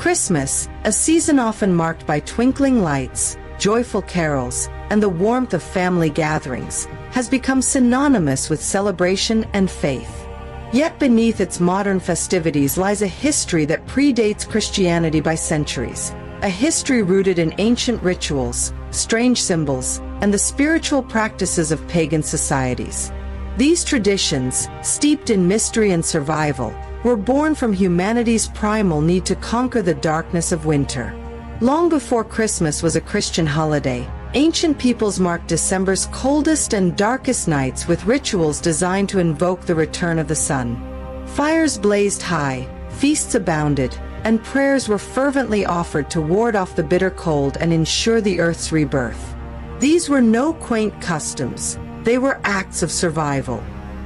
Christmas, a season often marked by twinkling lights, joyful carols, and the warmth of family gatherings, has become synonymous with celebration and faith. Yet beneath its modern festivities lies a history that predates Christianity by centuries, a history rooted in ancient rituals, strange symbols, and the spiritual practices of pagan societies. These traditions, steeped in mystery and survival, were born from humanity's primal need to conquer the darkness of winter. Long before Christmas was a Christian holiday, ancient peoples marked December's coldest and darkest nights with rituals designed to invoke the return of the sun. Fires blazed high, feasts abounded, and prayers were fervently offered to ward off the bitter cold and ensure the earth's rebirth. These were no quaint customs, they were acts of survival.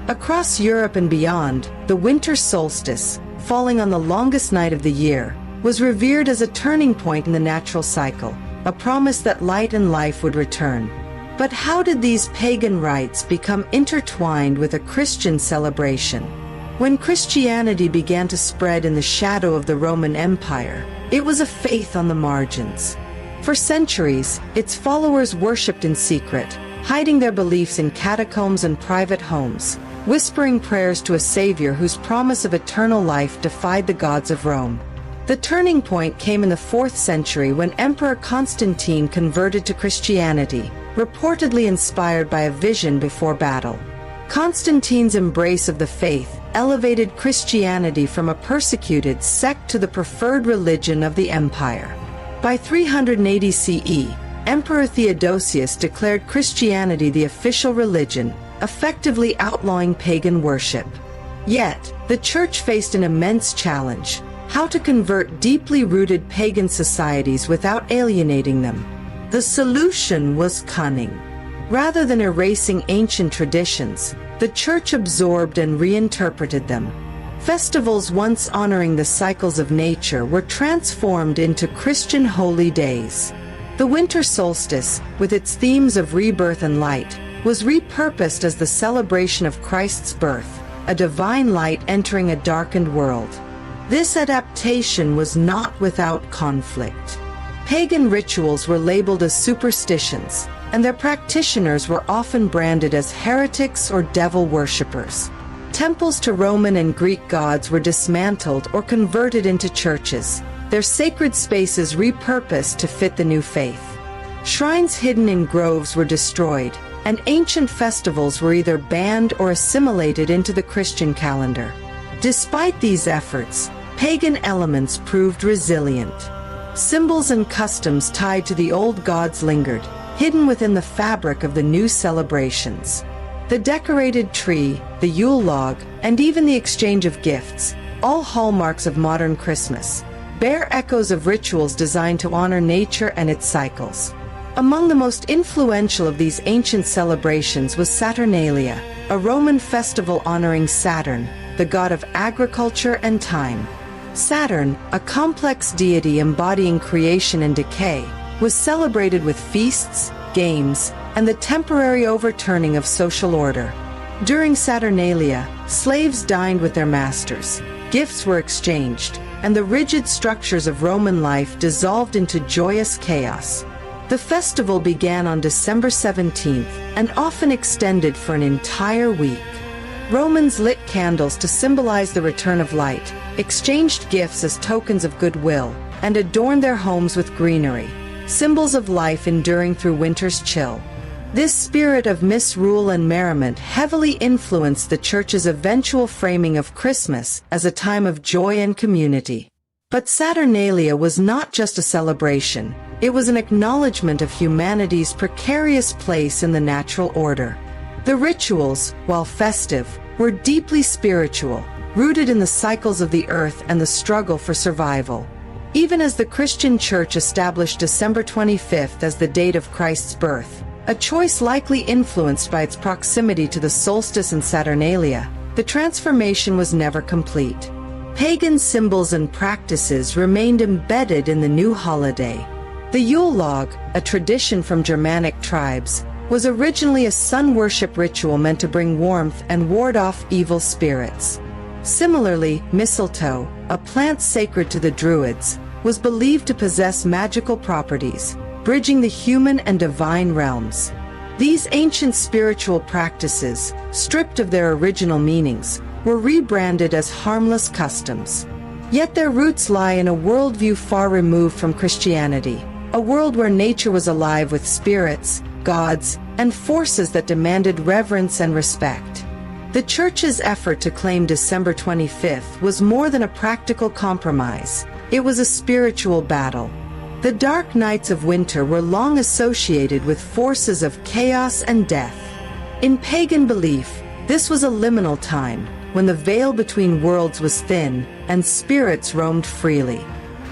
Across Europe and beyond, the winter solstice, falling on the longest night of the year, was revered as a turning point in the natural cycle, a promise that light and life would return. But how did these pagan rites become intertwined with a Christian celebration? When Christianity began to spread in the shadow of the Roman Empire, it was a faith on the margins. For centuries, its followers worshipped in secret, hiding their beliefs in catacombs and private homes, whispering prayers to a savior whose promise of eternal life defied the gods of Rome. The turning point came in the 4th century when Emperor Constantine converted to Christianity, reportedly inspired by a vision before battle. Constantine's embrace of the faith elevated Christianity from a persecuted sect to the preferred religion of the empire. By 380 CE, Emperor Theodosius declared Christianity the official religion, effectively outlawing pagan worship. Yet, the Church faced an immense challenge: how to convert deeply rooted pagan societies without alienating them. The solution was cunning. Rather than erasing ancient traditions, the Church absorbed and reinterpreted them. Festivals once honoring the cycles of nature were transformed into Christian holy days. The winter solstice, with its themes of rebirth and light, was repurposed as the celebration of Christ's birth, a divine light entering a darkened world. This adaptation was not without conflict. Pagan rituals were labeled as superstitions, and their practitioners were often branded as heretics or devil worshippers. Temples to Roman and Greek gods were dismantled or converted into churches, their sacred spaces repurposed to fit the new faith. Shrines hidden in groves were destroyed, and ancient festivals were either banned or assimilated into the Christian calendar. Despite these efforts, pagan elements proved resilient. Symbols and customs tied to the old gods lingered, hidden within the fabric of the new celebrations. The decorated tree, the Yule log, and even the exchange of gifts, all hallmarks of modern Christmas, bear echoes of rituals designed to honor nature and its cycles. Among the most influential of these ancient celebrations was Saturnalia, a Roman festival honoring Saturn, the god of agriculture and time. Saturn, a complex deity embodying creation and decay, was celebrated with feasts, games, and the temporary overturning of social order. During Saturnalia, slaves dined with their masters, gifts were exchanged, and the rigid structures of Roman life dissolved into joyous chaos. The festival began on December 17th and often extended for an entire week. Romans lit candles to symbolize the return of light, exchanged gifts as tokens of goodwill, and adorned their homes with greenery, symbols of life enduring through winter's chill. This spirit of misrule and merriment heavily influenced the Church's eventual framing of Christmas as a time of joy and community. But Saturnalia was not just a celebration, it was an acknowledgement of humanity's precarious place in the natural order. The rituals, while festive, were deeply spiritual, rooted in the cycles of the earth and the struggle for survival. Even as the Christian Church established December 25th as the date of Christ's birth, a choice likely influenced by its proximity to the solstice and Saturnalia, the transformation was never complete. Pagan symbols and practices remained embedded in the new holiday. The Yule log, a tradition from Germanic tribes, was originally a sun worship ritual meant to bring warmth and ward off evil spirits. Similarly, mistletoe, a plant sacred to the Druids, was believed to possess magical properties, bridging the human and divine realms. These ancient spiritual practices, stripped of their original meanings, were rebranded as harmless customs. Yet their roots lie in a worldview far removed from Christianity, a world where nature was alive with spirits, gods, and forces that demanded reverence and respect. The Church's effort to claim December 25th was more than a practical compromise. It was a spiritual battle. The dark nights of winter were long associated with forces of chaos and death. In pagan belief, this was a liminal time, when the veil between worlds was thin and spirits roamed freely.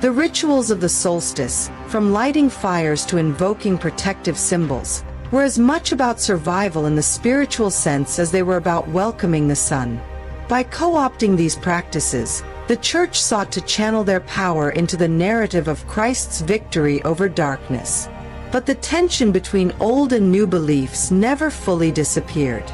The rituals of the solstice, from lighting fires to invoking protective symbols, were as much about survival in the spiritual sense as they were about welcoming the sun. By co-opting these practices, the Church sought to channel their power into the narrative of Christ's victory over darkness. But the tension between old and new beliefs never fully disappeared.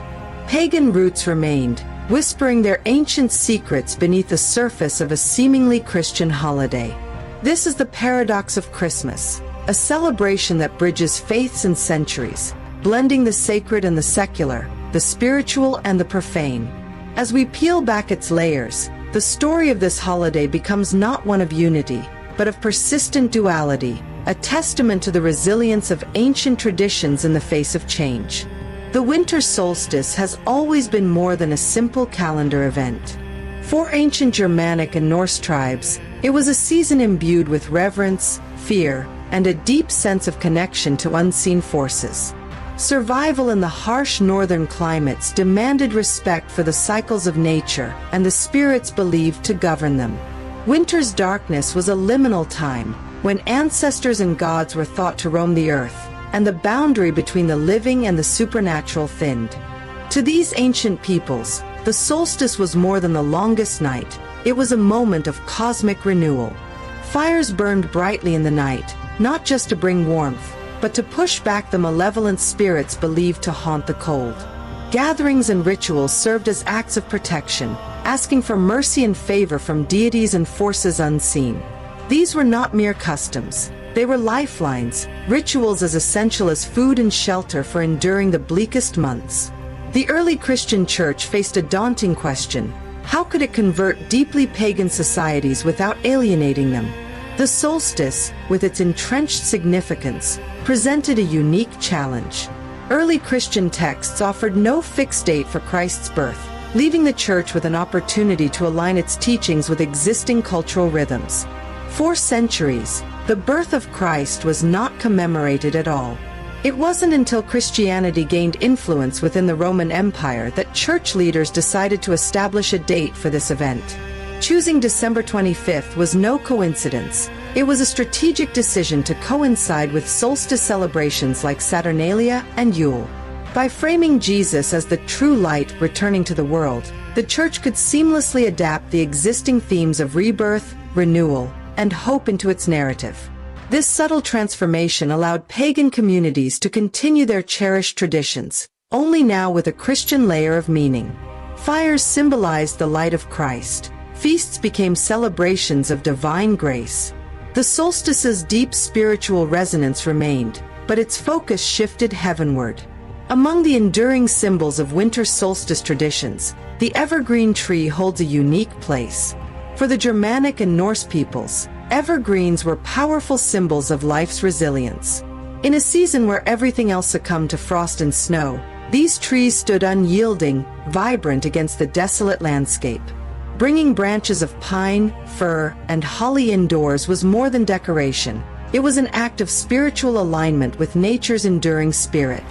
Pagan roots remained, whispering their ancient secrets beneath the surface of a seemingly Christian holiday. This is the paradox of Christmas, a celebration that bridges faiths and centuries, blending the sacred and the secular, the spiritual and the profane. As we peel back its layers, the story of this holiday becomes not one of unity, but of persistent duality, a testament to the resilience of ancient traditions in the face of change. The winter solstice has always been more than a simple calendar event. For ancient Germanic and Norse tribes, it was a season imbued with reverence, fear, and a deep sense of connection to unseen forces. Survival in the harsh northern climates demanded respect for the cycles of nature and the spirits believed to govern them. Winter's darkness was a liminal time, when ancestors and gods were thought to roam the earth, and the boundary between the living and the supernatural thinned. To these ancient peoples, the solstice was more than the longest night. It was a moment of cosmic renewal. Fires burned brightly in the night, not just to bring warmth, but to push back the malevolent spirits believed to haunt the cold. Gatherings and rituals served as acts of protection, asking for mercy and favor from deities and forces unseen. These were not mere customs. They were lifelines, rituals as essential as food and shelter for enduring the bleakest months. The early Christian Church faced a daunting question: how could it convert deeply pagan societies without alienating them? The solstice, with its entrenched significance, presented a unique challenge. Early Christian texts offered no fixed date for Christ's birth, leaving the Church with an opportunity to align its teachings with existing cultural rhythms. For centuries, the birth of Christ was not commemorated at all. It wasn't until Christianity gained influence within the Roman Empire that church leaders decided to establish a date for this event. Choosing December 25th was no coincidence. It was a strategic decision to coincide with solstice celebrations like Saturnalia and Yule. By framing Jesus as the true light returning to the world, the Church could seamlessly adapt the existing themes of rebirth, renewal, and hope into its narrative. This subtle transformation allowed pagan communities to continue their cherished traditions, only now with a Christian layer of meaning. Fires symbolized the light of Christ. Feasts became celebrations of divine grace. The solstice's deep spiritual resonance remained, but its focus shifted heavenward. Among the enduring symbols of winter solstice traditions, the evergreen tree holds a unique place. For the Germanic and Norse peoples, evergreens were powerful symbols of life's resilience. In a season where everything else succumbed to frost and snow, these trees stood unyielding, vibrant against the desolate landscape. Bringing branches of pine, fir, and holly indoors was more than decoration. It was an act of spiritual alignment with nature's enduring spirit.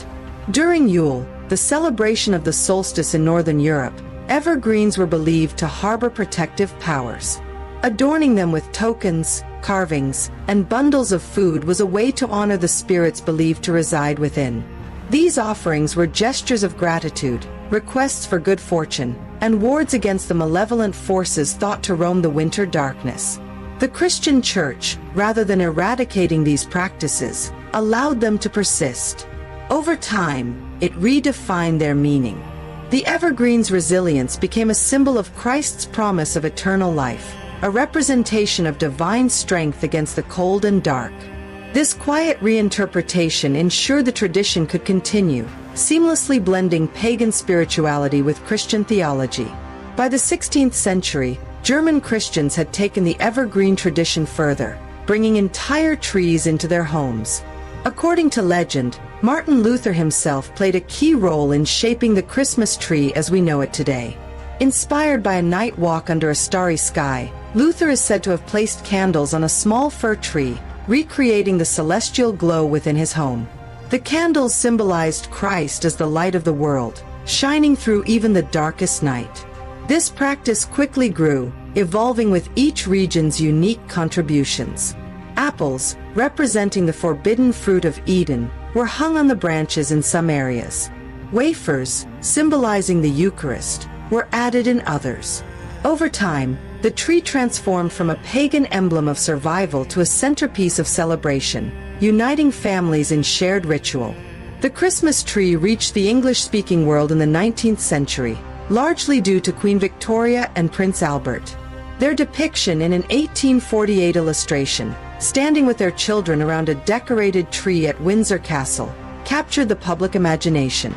During Yule, the celebration of the solstice in Northern Europe, evergreens were believed to harbor protective powers. Adorning them with tokens, carvings, and bundles of food was a way to honor the spirits believed to reside within. These offerings were gestures of gratitude, requests for good fortune, and wards against the malevolent forces thought to roam the winter darkness. The Christian Church, rather than eradicating these practices, allowed them to persist. Over time, it redefined their meaning. The evergreen's resilience became a symbol of Christ's promise of eternal life, a representation of divine strength against the cold and dark. This quiet reinterpretation ensured the tradition could continue, seamlessly blending pagan spirituality with Christian theology. By the 16th century, German Christians had taken the evergreen tradition further, bringing entire trees into their homes. According to legend, Martin Luther himself played a key role in shaping the Christmas tree as we know it today. Inspired by a night walk under a starry sky, Luther is said to have placed candles on a small fir tree, recreating the celestial glow within his home. The candles symbolized Christ as the light of the world, shining through even the darkest night. This practice quickly grew, evolving with each region's unique contributions. Apples, representing the forbidden fruit of Eden, were hung on the branches in some areas. Wafers, symbolizing the Eucharist, were added in others. Over time, the tree transformed from a pagan emblem of survival to a centerpiece of celebration, uniting families in shared ritual. The Christmas tree reached the English-speaking world in the 19th century, largely due to Queen Victoria and Prince Albert. Their depiction in an 1848 illustration, standing with their children around a decorated tree at Windsor Castle, captured the public imagination.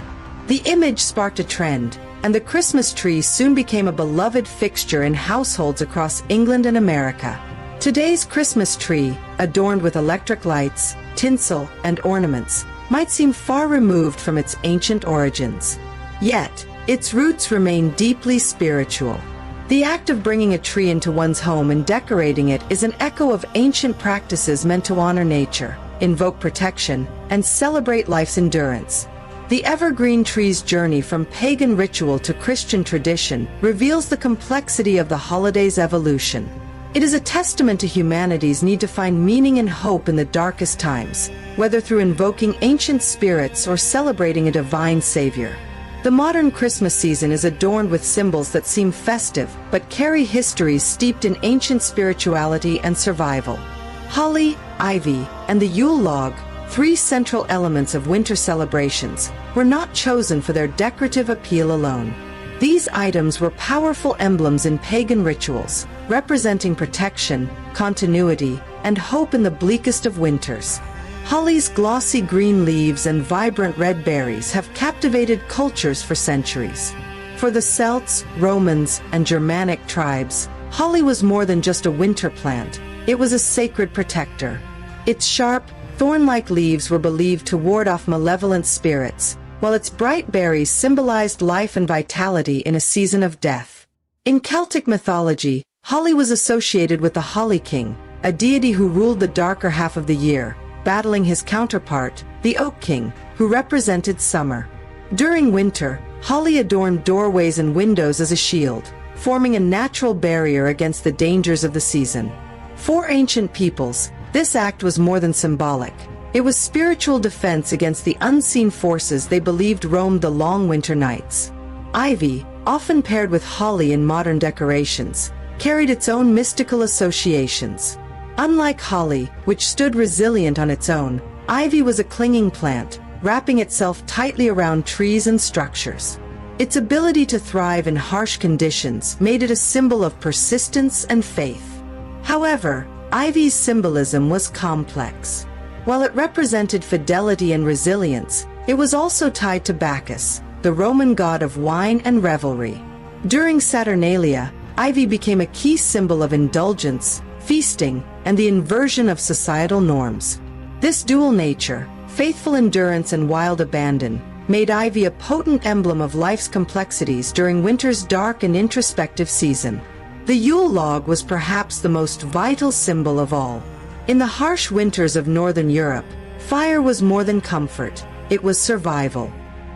The image sparked a trend, and the Christmas tree soon became a beloved fixture in households across England and America. Today's Christmas tree, adorned with electric lights, tinsel, and ornaments, might seem far removed from its ancient origins. Yet, its roots remain deeply spiritual. The act of bringing a tree into one's home and decorating it is an echo of ancient practices meant to honor nature, invoke protection, and celebrate life's endurance. The evergreen tree's journey from pagan ritual to Christian tradition reveals the complexity of the holiday's evolution. It is a testament to humanity's need to find meaning and hope in the darkest times, whether through invoking ancient spirits or celebrating a divine savior. The modern Christmas season is adorned with symbols that seem festive but carry histories steeped in ancient spirituality and survival. Holly, ivy, and the Yule log, three central elements of winter celebrations, were not chosen for their decorative appeal alone. These items were powerful emblems in pagan rituals, representing protection, continuity, and hope in the bleakest of winters. Holly's glossy green leaves and vibrant red berries have captivated cultures for centuries. For the Celts, Romans, and Germanic tribes, holly was more than just a winter plant. It was a sacred protector. Its sharp, thorn-like leaves were believed to ward off malevolent spirits, while its bright berries symbolized life and vitality in a season of death. In Celtic mythology, holly was associated with the Holly King, a deity who ruled the darker half of the year, battling his counterpart, the Oak King, who represented summer. During winter, holly adorned doorways and windows as a shield, forming a natural barrier against the dangers of the season. For ancient peoples, this act was more than symbolic. It was spiritual defense against the unseen forces they believed roamed the long winter nights. Ivy, often paired with holly in modern decorations, carried its own mystical associations. Unlike holly, which stood resilient on its own, ivy was a clinging plant, wrapping itself tightly around trees and structures. Its ability to thrive in harsh conditions made it a symbol of persistence and faith. However, ivy's symbolism was complex. While it represented fidelity and resilience, it was also tied to Bacchus, the Roman god of wine and revelry. During Saturnalia, ivy became a key symbol of indulgence, feasting, and the inversion of societal norms. This dual nature, faithful endurance and wild abandon, made ivy a potent emblem of life's complexities during winter's dark and introspective season. The Yule log was perhaps the most vital symbol of all. In the harsh winters of Northern Europe, fire was more than comfort, it was survival.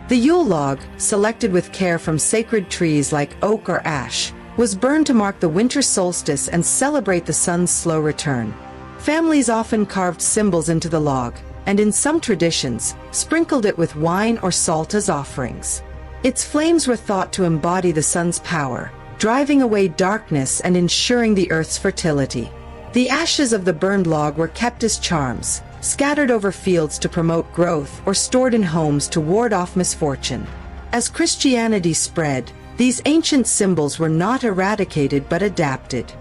The Yule log, selected with care from sacred trees like oak or ash, was burned to mark the winter solstice and celebrate the sun's slow return. Families often carved symbols into the log, and in some traditions, sprinkled it with wine or salt as offerings. Its flames were thought to embody the sun's power, driving away darkness and ensuring the earth's fertility. The ashes of the burned log were kept as charms, scattered over fields to promote growth or stored in homes to ward off misfortune. As Christianity spread, these ancient symbols were not eradicated but adapted.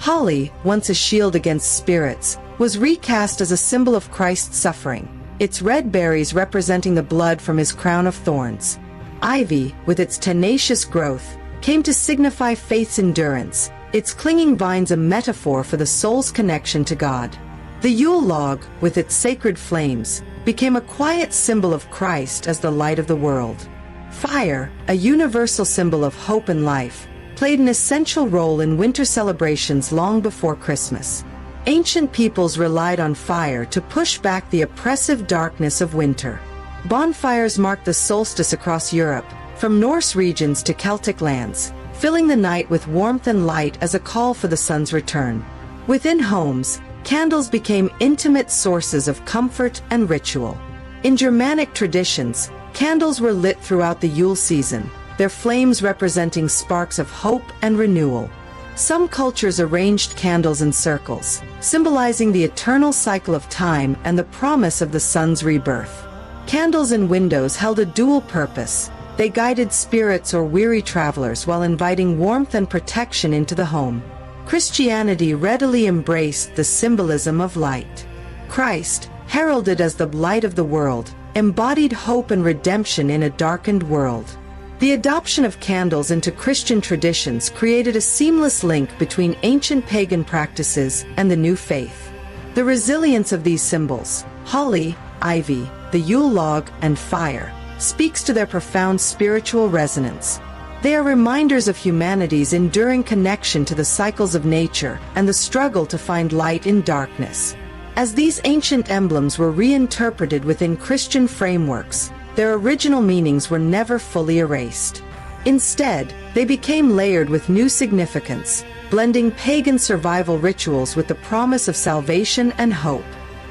Holly, once a shield against spirits, was recast as a symbol of Christ's suffering, its red berries representing the blood from his crown of thorns. Ivy, with its tenacious growth, came to signify faith's endurance, its clinging vines a metaphor for the soul's connection to God. The Yule log, with its sacred flames, became a quiet symbol of Christ as the light of the world. Fire, a universal symbol of hope and life, played an essential role in winter celebrations long before Christmas. Ancient peoples relied on fire to push back the oppressive darkness of winter. Bonfires marked the solstice across Europe, from Norse regions to Celtic lands, filling the night with warmth and light as a call for the sun's return. Within homes, candles became intimate sources of comfort and ritual. In Germanic traditions, candles were lit throughout the Yule season, their flames representing sparks of hope and renewal. Some cultures arranged candles in circles, symbolizing the eternal cycle of time and the promise of the sun's rebirth. Candles in windows held a dual purpose. They guided spirits or weary travelers while inviting warmth and protection into the home. Christianity readily embraced the symbolism of light. Christ, heralded as the light of the world, embodied hope and redemption in a darkened world. The adoption of candles into Christian traditions created a seamless link between ancient pagan practices and the new faith. The resilience of these symbols, holly, ivy, the Yule log, and fire, speaks to their profound spiritual resonance. They are reminders of humanity's enduring connection to the cycles of nature and the struggle to find light in darkness. As these ancient emblems were reinterpreted within Christian frameworks, their original meanings were never fully erased. Instead, they became layered with new significance, blending pagan survival rituals with the promise of salvation and hope.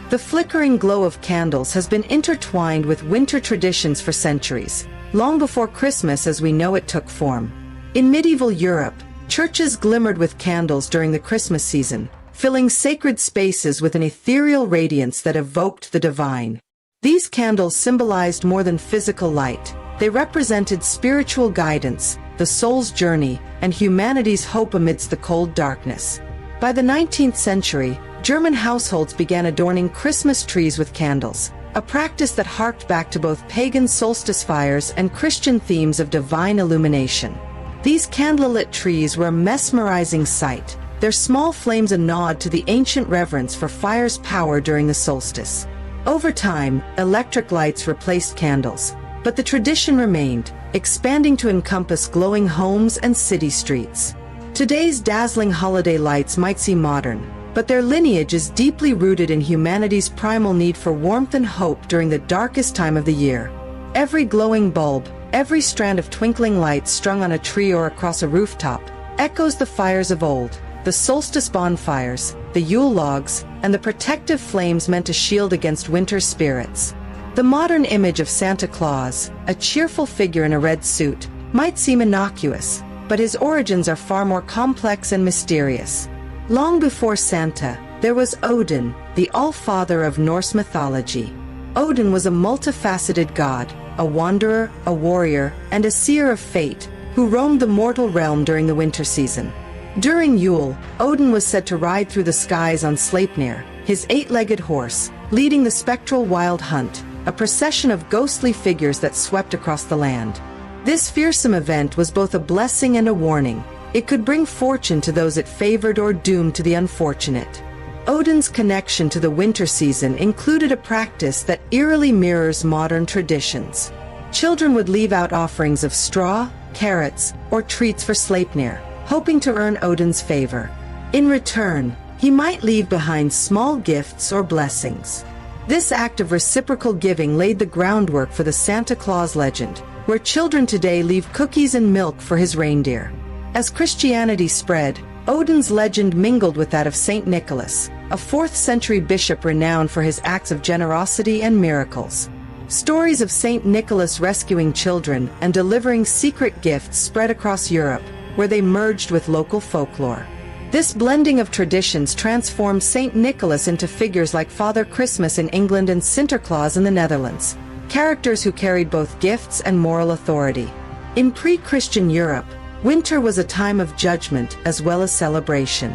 The flickering glow of candles has been intertwined with winter traditions for centuries, long before Christmas as we know it took form. In medieval Europe, churches glimmered with candles during the Christmas season, filling sacred spaces with an ethereal radiance that evoked the divine. These candles symbolized more than physical light. They represented spiritual guidance, the soul's journey, and humanity's hope amidst the cold darkness. By the 19th century, German households began adorning Christmas trees with candles, a practice that harked back to both pagan solstice fires and Christian themes of divine illumination. These candlelit trees were a mesmerizing sight, their small flames a nod to the ancient reverence for fire's power during the solstice. Over time, electric lights replaced candles, but the tradition remained, expanding to encompass glowing homes and city streets. Today's dazzling holiday lights might seem modern, but their lineage is deeply rooted in humanity's primal need for warmth and hope during the darkest time of the year. Every glowing bulb, every strand of twinkling lights strung on a tree or across a rooftop, echoes the fires of old, the solstice bonfires, the Yule logs, and the protective flames meant to shield against winter spirits. The modern image of Santa Claus, a cheerful figure in a red suit, might seem innocuous, but his origins are far more complex and mysterious. Long before Santa, there was Odin, the All-Father of Norse mythology. Odin was a multifaceted god, a wanderer, a warrior, and a seer of fate, who roamed the mortal realm during the winter season. During Yule, Odin was said to ride through the skies on Sleipnir, his eight-legged horse, leading the spectral wild hunt, a procession of ghostly figures that swept across the land. This fearsome event was both a blessing and a warning. It could bring fortune to those it favored or doom to the unfortunate. Odin's connection to the winter season included a practice that eerily mirrors modern traditions. Children would leave out offerings of straw, carrots, or treats for Sleipnir, hoping to earn Odin's favor. In return, he might leave behind small gifts or blessings. This act of reciprocal giving laid the groundwork for the Santa Claus legend, where children today leave cookies and milk for his reindeer. As Christianity spread, Odin's legend mingled with that of Saint Nicholas, a 4th-century bishop renowned for his acts of generosity and miracles. Stories of Saint Nicholas rescuing children and delivering secret gifts spread across Europe, where they merged with local folklore. This blending of traditions transformed Saint Nicholas into figures like Father Christmas in England and Sinterklaas in the Netherlands, characters who carried both gifts and moral authority. In pre-Christian Europe, winter was a time of judgment as well as celebration.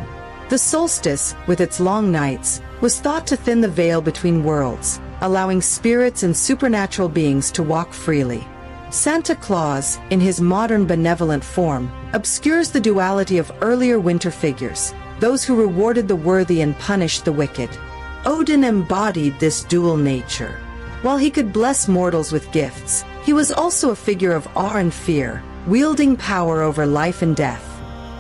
The solstice, with its long nights, was thought to thin the veil between worlds, allowing spirits and supernatural beings to walk freely. Santa Claus, in his modern benevolent form, obscures the duality of earlier winter figures, those who rewarded the worthy and punished the wicked. Odin embodied this dual nature. While he could bless mortals with gifts, he was also a figure of awe and fear, wielding power over life and death.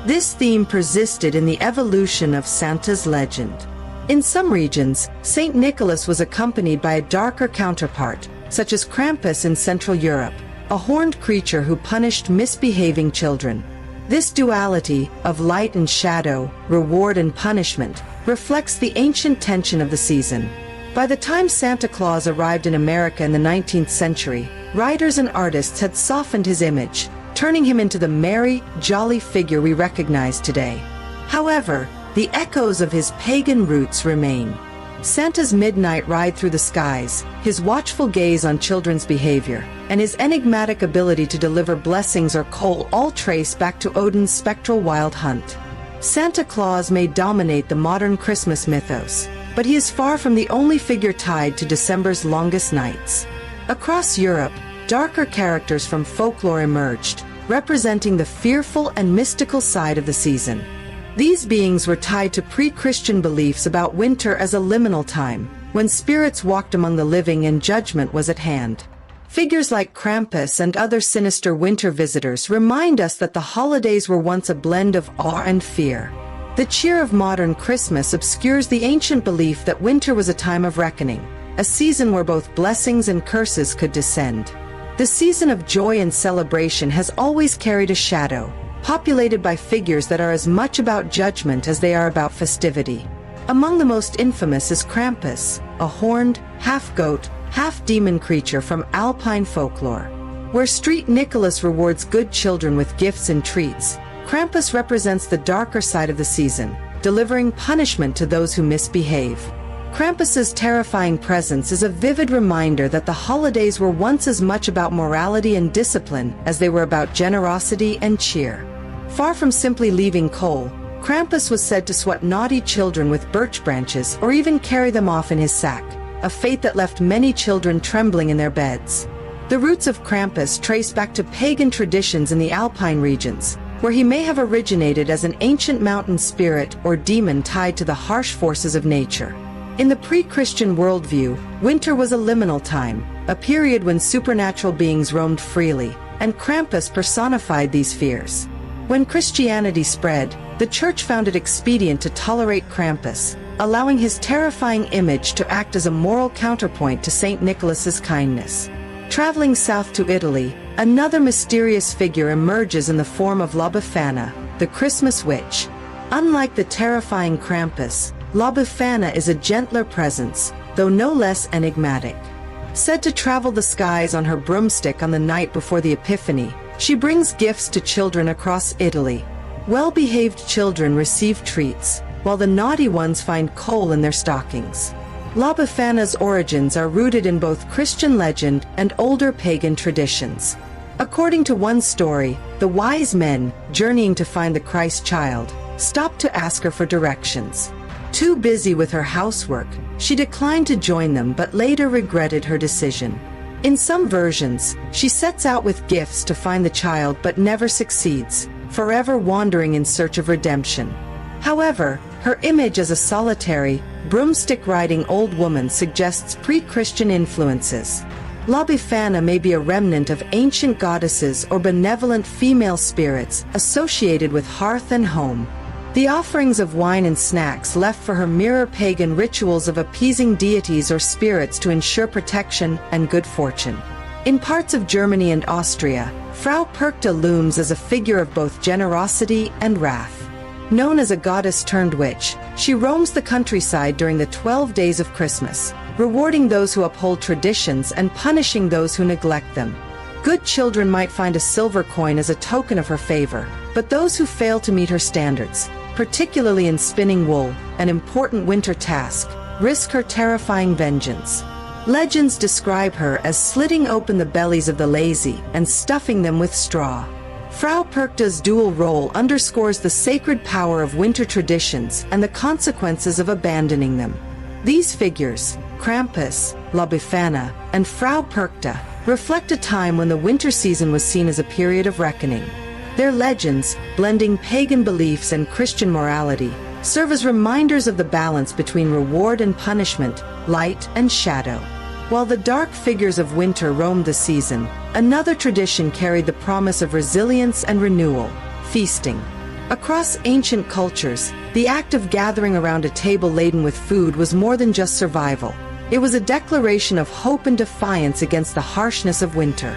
This theme persisted in the evolution of Santa's legend. In some regions, Saint Nicholas was accompanied by a darker counterpart, such as Krampus in Central Europe, a horned creature who punished misbehaving children. This duality of light and shadow, reward and punishment, reflects the ancient tension of the season. By the time Santa Claus arrived in America in the 19th century, writers and artists had softened his image, turning him into the merry, jolly figure we recognize today. However, the echoes of his pagan roots remain. Santa's midnight ride through the skies, his watchful gaze on children's behavior, and his enigmatic ability to deliver blessings or coal all trace back to Odin's spectral wild hunt. Santa Claus may dominate the modern Christmas mythos, but he is far from the only figure tied to December's longest nights. Across Europe, darker characters from folklore emerged, representing the fearful and mystical side of the season. These beings were tied to pre-Christian beliefs about winter as a liminal time, when spirits walked among the living and judgment was at hand. Figures like Krampus and other sinister winter visitors remind us that the holidays were once a blend of awe and fear. The cheer of modern Christmas obscures the ancient belief that winter was a time of reckoning, a season where both blessings and curses could descend. The season of joy and celebration has always carried a shadow, populated by figures that are as much about judgment as they are about festivity. Among the most infamous is Krampus, a horned, half-goat, half-demon creature from Alpine folklore. Where Street Nicholas rewards good children with gifts and treats, Krampus represents the darker side of the season, delivering punishment to those who misbehave. Krampus's terrifying presence is a vivid reminder that the holidays were once as much about morality and discipline as they were about generosity and cheer. Far from simply leaving coal, Krampus was said to swat naughty children with birch branches or even carry them off in his sack, a fate that left many children trembling in their beds. The roots of Krampus trace back to pagan traditions in the Alpine regions, where he may have originated as an ancient mountain spirit or demon tied to the harsh forces of nature. In the pre-Christian worldview, winter was a liminal time, a period when supernatural beings roamed freely, and Krampus personified these fears. When Christianity spread, the Church found it expedient to tolerate Krampus, allowing his terrifying image to act as a moral counterpoint to St. Nicholas's kindness. Traveling south to Italy, another mysterious figure emerges in the form of La Befana, the Christmas witch. Unlike the terrifying Krampus, La Befana is a gentler presence, though no less enigmatic. Said to travel the skies on her broomstick on the night before the Epiphany, she brings gifts to children across Italy. Well-behaved children receive treats, while the naughty ones find coal in their stockings. La Befana's origins are rooted in both Christian legend and older pagan traditions. According to one story, the wise men, journeying to find the Christ child, stopped to ask her for directions. Too busy with her housework, she declined to join them but later regretted her decision. In some versions, she sets out with gifts to find the child but never succeeds, forever wandering in search of redemption. However, her image as a solitary, broomstick-riding old woman suggests pre-Christian influences. La Befana may be a remnant of ancient goddesses or benevolent female spirits associated with hearth and home. The offerings of wine and snacks left for her mirror pagan rituals of appeasing deities or spirits to ensure protection and good fortune. In parts of Germany and Austria, Frau Perkta looms as a figure of both generosity and wrath. Known as a goddess-turned-witch, she roams the countryside during the 12 days of Christmas, rewarding those who uphold traditions and punishing those who neglect them. Good children might find a silver coin as a token of her favor, but those who fail to meet her standards, particularly in spinning wool, an important winter task, risk her terrifying vengeance. Legends describe her as slitting open the bellies of the lazy and stuffing them with straw. Frau Perchta's dual role underscores the sacred power of winter traditions and the consequences of abandoning them. These figures, Krampus, La Befana, and Frau Perchta, reflect a time when the winter season was seen as a period of reckoning. Their legends, blending pagan beliefs and Christian morality, serve as reminders of the balance between reward and punishment, light and shadow. While the dark figures of winter roamed the season, another tradition carried the promise of resilience and renewal: feasting. Across ancient cultures, the act of gathering around a table laden with food was more than just survival. It was a declaration of hope and defiance against the harshness of winter.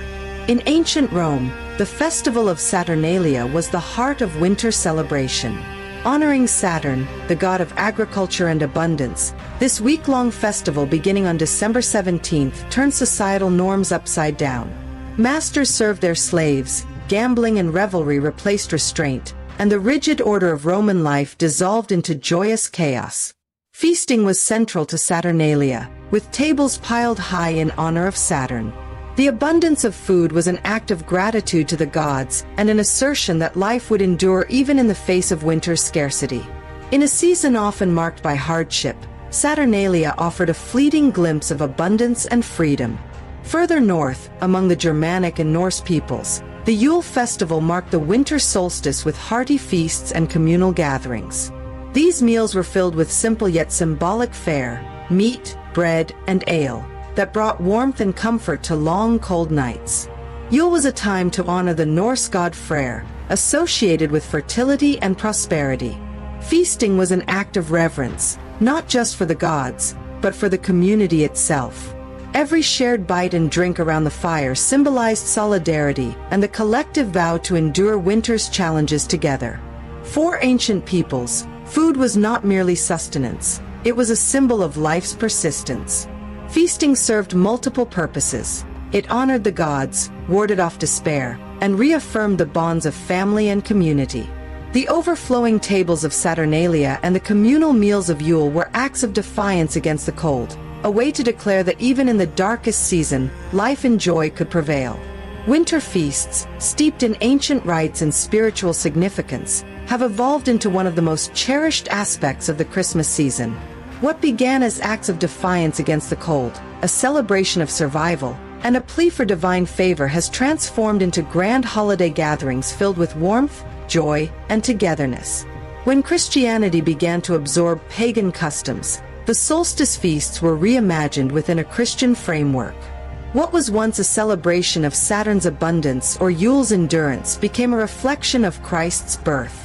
In ancient Rome, the festival of Saturnalia was the heart of winter celebration. Honoring Saturn, the god of agriculture and abundance, this week-long festival beginning on December 17th turned societal norms upside down. Masters served their slaves, gambling and revelry replaced restraint, and the rigid order of Roman life dissolved into joyous chaos. Feasting was central to Saturnalia, with tables piled high in honor of Saturn. The abundance of food was an act of gratitude to the gods and an assertion that life would endure even in the face of winter's scarcity. In a season often marked by hardship, Saturnalia offered a fleeting glimpse of abundance and freedom. Further north, among the Germanic and Norse peoples, the Yule festival marked the winter solstice with hearty feasts and communal gatherings. These meals were filled with simple yet symbolic fare, meat, bread, and ale, that brought warmth and comfort to long, cold nights. Yule was a time to honor the Norse god Freyr, associated with fertility and prosperity. Feasting was an act of reverence, not just for the gods, but for the community itself. Every shared bite and drink around the fire symbolized solidarity and the collective vow to endure winter's challenges together. For ancient peoples, food was not merely sustenance, it was a symbol of life's persistence. Feasting served multiple purposes. It honored the gods, warded off despair, and reaffirmed the bonds of family and community. The overflowing tables of Saturnalia and the communal meals of Yule were acts of defiance against the cold, a way to declare that even in the darkest season, life and joy could prevail. Winter feasts, steeped in ancient rites and spiritual significance, have evolved into one of the most cherished aspects of the Christmas season. What began as acts of defiance against the cold, a celebration of survival, and a plea for divine favor has transformed into grand holiday gatherings filled with warmth, joy, and togetherness. When Christianity began to absorb pagan customs, the solstice feasts were reimagined within a Christian framework. What was once a celebration of Saturn's abundance or Yule's endurance became a reflection of Christ's birth.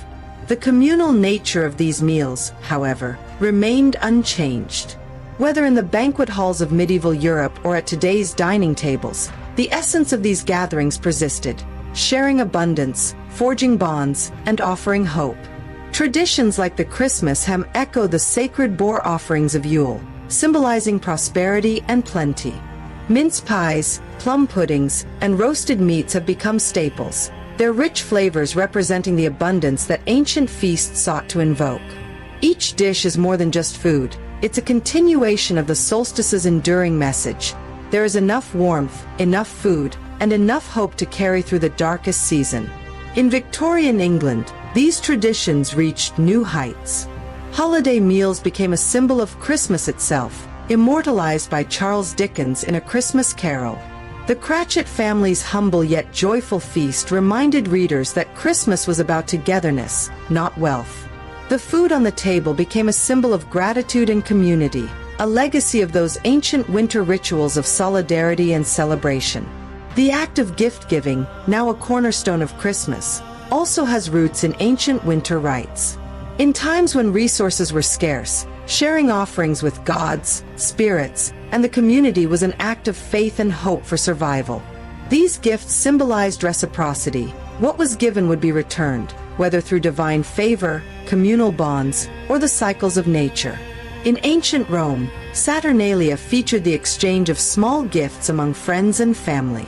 The communal nature of these meals, however, remained unchanged. Whether in the banquet halls of medieval Europe or at today's dining tables, the essence of these gatherings persisted, sharing abundance, forging bonds, and offering hope. Traditions like the Christmas ham echo the sacred boar offerings of Yule, symbolizing prosperity and plenty. Mince pies, plum puddings, and roasted meats have become staples, their rich flavors representing the abundance that ancient feasts sought to invoke. Each dish is more than just food, it's a continuation of the solstice's enduring message. There is enough warmth, enough food, and enough hope to carry through the darkest season. In Victorian England, these traditions reached new heights. Holiday meals became a symbol of Christmas itself, immortalized by Charles Dickens in A Christmas Carol. The Cratchit family's humble yet joyful feast reminded readers that Christmas was about togetherness, not wealth. The food on the table became a symbol of gratitude and community, a legacy of those ancient winter rituals of solidarity and celebration. The act of gift-giving, now a cornerstone of Christmas, also has roots in ancient winter rites. In times when resources were scarce, sharing offerings with gods, spirits, and the community was an act of faith and hope for survival. These gifts symbolized reciprocity. What was given would be returned, whether through divine favor, communal bonds, or the cycles of nature. In ancient Rome, Saturnalia featured the exchange of small gifts among friends and family.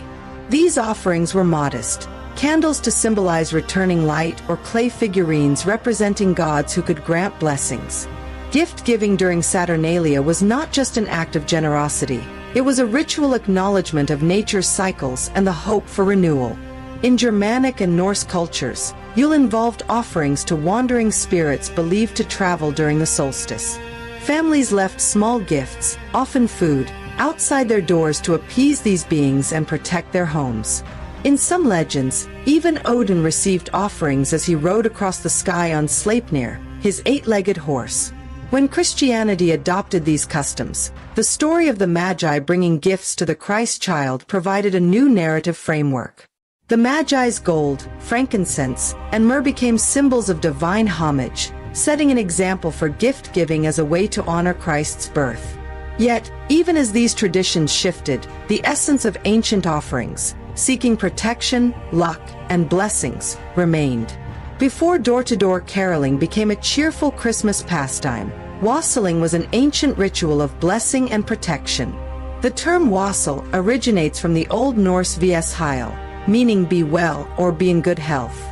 These offerings were modest, candles to symbolize returning light or clay figurines representing gods who could grant blessings. Gift-giving during Saturnalia was not just an act of generosity, it was a ritual acknowledgement of nature's cycles and the hope for renewal. In Germanic and Norse cultures, Yule involved offerings to wandering spirits believed to travel during the solstice. Families left small gifts, often food, outside their doors to appease these beings and protect their homes. In some legends, even Odin received offerings as he rode across the sky on Sleipnir, his eight-legged horse. When Christianity adopted these customs, the story of the Magi bringing gifts to the Christ child provided a new narrative framework. The Magi's gold, frankincense, and myrrh became symbols of divine homage, setting an example for gift-giving as a way to honor Christ's birth. Yet, even as these traditions shifted, the essence of ancient offerings, seeking protection, luck, and blessings, remained. Before door-to-door caroling became a cheerful Christmas pastime, wassailing was an ancient ritual of blessing and protection. The term wassail originates from the Old Norse vs heil, meaning be well or be in good health.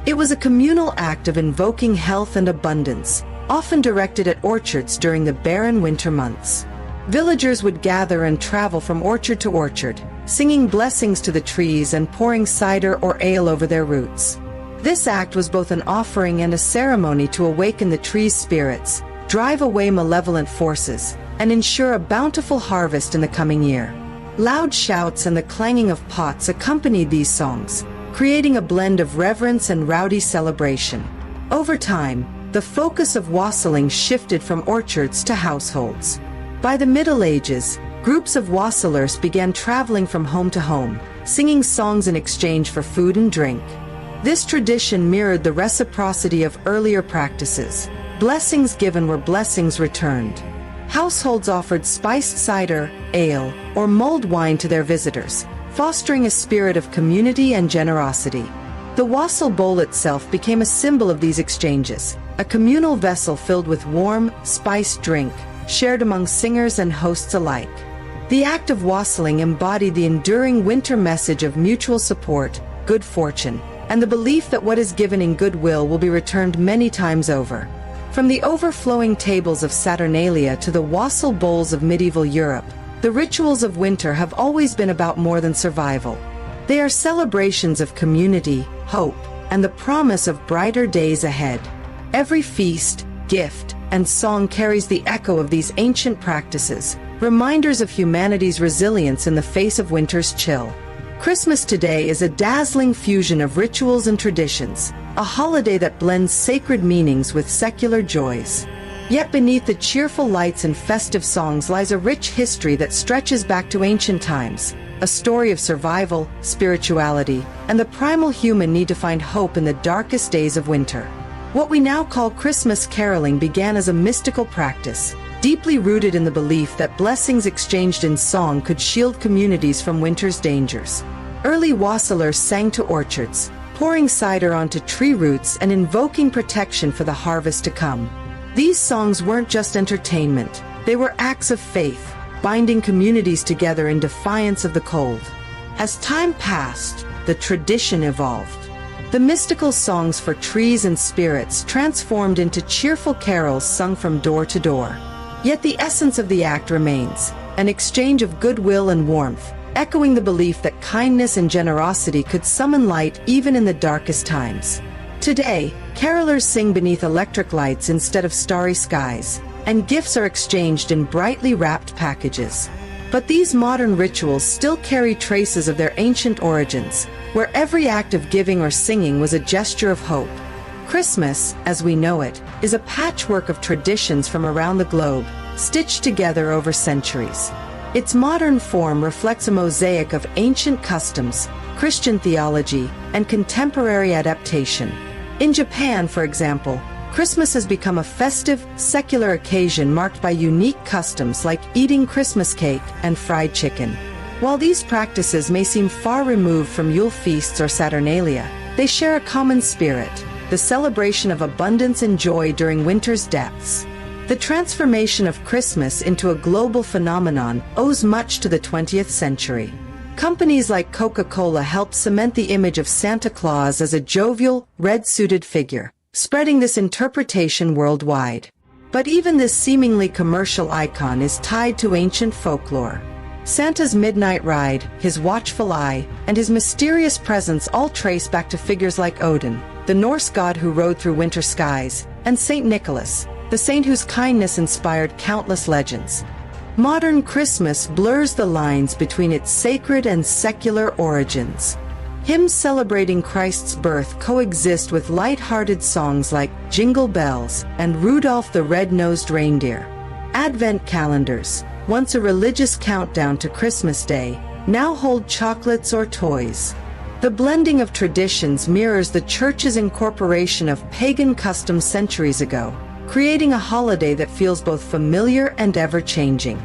It was a communal act of invoking health and abundance, often directed at orchards during the barren winter months. Villagers would gather and travel from orchard to orchard, singing blessings to the trees and pouring cider or ale over their roots. This act was both an offering and a ceremony to awaken the tree's spirits, drive away malevolent forces, and ensure a bountiful harvest in the coming year. Loud shouts and the clanging of pots accompanied these songs, creating a blend of reverence and rowdy celebration. Over time, the focus of wassailing shifted from orchards to households. By the Middle Ages, groups of wassailers began traveling from home to home, singing songs in exchange for food and drink. This tradition mirrored the reciprocity of earlier practices. Blessings given were blessings returned. Households offered spiced cider, ale, or mulled wine to their visitors, fostering a spirit of community and generosity. The wassail bowl itself became a symbol of these exchanges, a communal vessel filled with warm, spiced drink, shared among singers and hosts alike. The act of wassailing embodied the enduring winter message of mutual support, good fortune, and the belief that what is given in goodwill will be returned many times over. From the overflowing tables of Saturnalia to the wassail bowls of medieval Europe, the rituals of winter have always been about more than survival. They are celebrations of community, hope, and the promise of brighter days ahead. Every feast, gift, and song carries the echo of these ancient practices, reminders of humanity's resilience in the face of winter's chill. Christmas today is a dazzling fusion of rituals and traditions, a holiday that blends sacred meanings with secular joys. Yet beneath the cheerful lights and festive songs lies a rich history that stretches back to ancient times, a story of survival, spirituality, and the primal human need to find hope in the darkest days of winter. What we now call Christmas caroling began as a mystical practice, deeply rooted in the belief that blessings exchanged in song could shield communities from winter's dangers. Early wassailers sang to orchards, pouring cider onto tree roots and invoking protection for the harvest to come. These songs weren't just entertainment, they were acts of faith, binding communities together in defiance of the cold. As time passed, the tradition evolved. The mystical songs for trees and spirits transformed into cheerful carols sung from door to door. Yet the essence of the act remains, an exchange of goodwill and warmth, echoing the belief that kindness and generosity could summon light even in the darkest times. Today, carolers sing beneath electric lights instead of starry skies, and gifts are exchanged in brightly wrapped packages. But these modern rituals still carry traces of their ancient origins, where every act of giving or singing was a gesture of hope. Christmas, as we know it, is a patchwork of traditions from around the globe, stitched together over centuries. Its modern form reflects a mosaic of ancient customs, Christian theology, and contemporary adaptation. In Japan, for example, Christmas has become a festive, secular occasion marked by unique customs like eating Christmas cake and fried chicken. While these practices may seem far removed from Yule feasts or Saturnalia, they share a common spirit, the celebration of abundance and joy during winter's depths. The transformation of Christmas into a global phenomenon owes much to the 20th century. Companies like Coca-Cola helped cement the image of Santa Claus as a jovial, red-suited figure, spreading this interpretation worldwide. But even this seemingly commercial icon is tied to ancient folklore. Santa's midnight ride, his watchful eye, and his mysterious presence all trace back to figures like Odin, the Norse god who rode through winter skies, and Saint Nicholas, the saint whose kindness inspired countless legends. Modern Christmas blurs the lines between its sacred and secular origins. Hymns celebrating Christ's birth coexist with light-hearted songs like Jingle Bells and Rudolph the Red-Nosed Reindeer. Advent calendars, once a religious countdown to Christmas Day, now hold chocolates or toys. The blending of traditions mirrors the Church's incorporation of pagan customs centuries ago, creating a holiday that feels both familiar and ever-changing.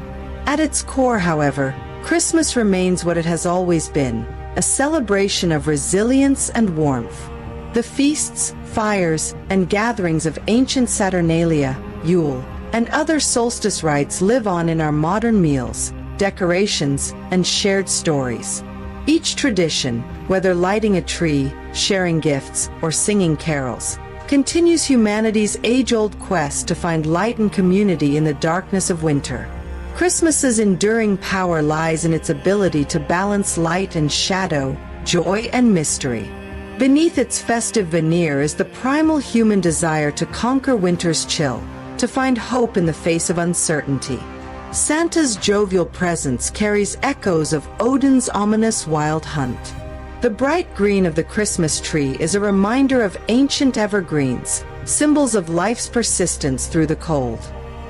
At its core, however, Christmas remains what it has always been, a celebration of resilience and warmth. The feasts, fires, and gatherings of ancient Saturnalia, Yule, and other solstice rites live on in our modern meals, decorations, and shared stories. Each tradition, whether lighting a tree, sharing gifts, or singing carols, continues humanity's age-old quest to find light and community in the darkness of winter. Christmas's enduring power lies in its ability to balance light and shadow, joy and mystery. Beneath its festive veneer is the primal human desire to conquer winter's chill, to find hope in the face of uncertainty. Santa's jovial presence carries echoes of Odin's ominous wild hunt. The bright green of the Christmas tree is a reminder of ancient evergreens, symbols of life's persistence through the cold.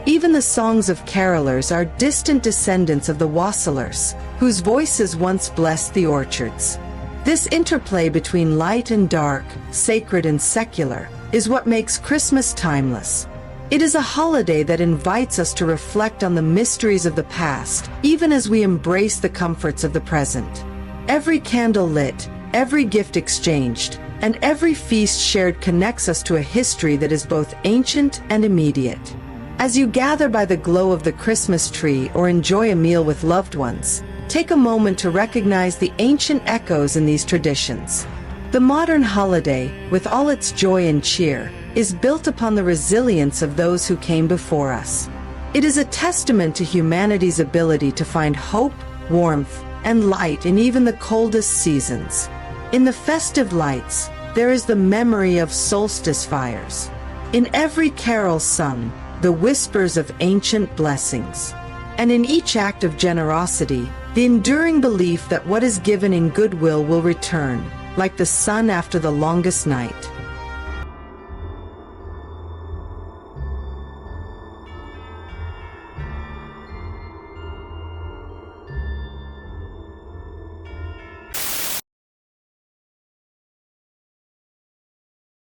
Even the songs of carolers are distant descendants of the wassailers, whose voices once blessed the orchards. This interplay between light and dark, sacred and secular, is what makes Christmas timeless. It is a holiday that invites us to reflect on the mysteries of the past, even as we embrace the comforts of the present. Every candle lit, every gift exchanged, and every feast shared connects us to a history that is both ancient and immediate. As you gather by the glow of the Christmas tree or enjoy a meal with loved ones, take a moment to recognize the ancient echoes in these traditions. The modern holiday, with all its joy and cheer, is built upon the resilience of those who came before us. It is a testament to humanity's ability to find hope, warmth, and light in even the coldest seasons. In the festive lights, there is the memory of solstice fires. In every carol sung, the whispers of ancient blessings. And in each act of generosity, the enduring belief that what is given in goodwill will return, like the sun after the longest night.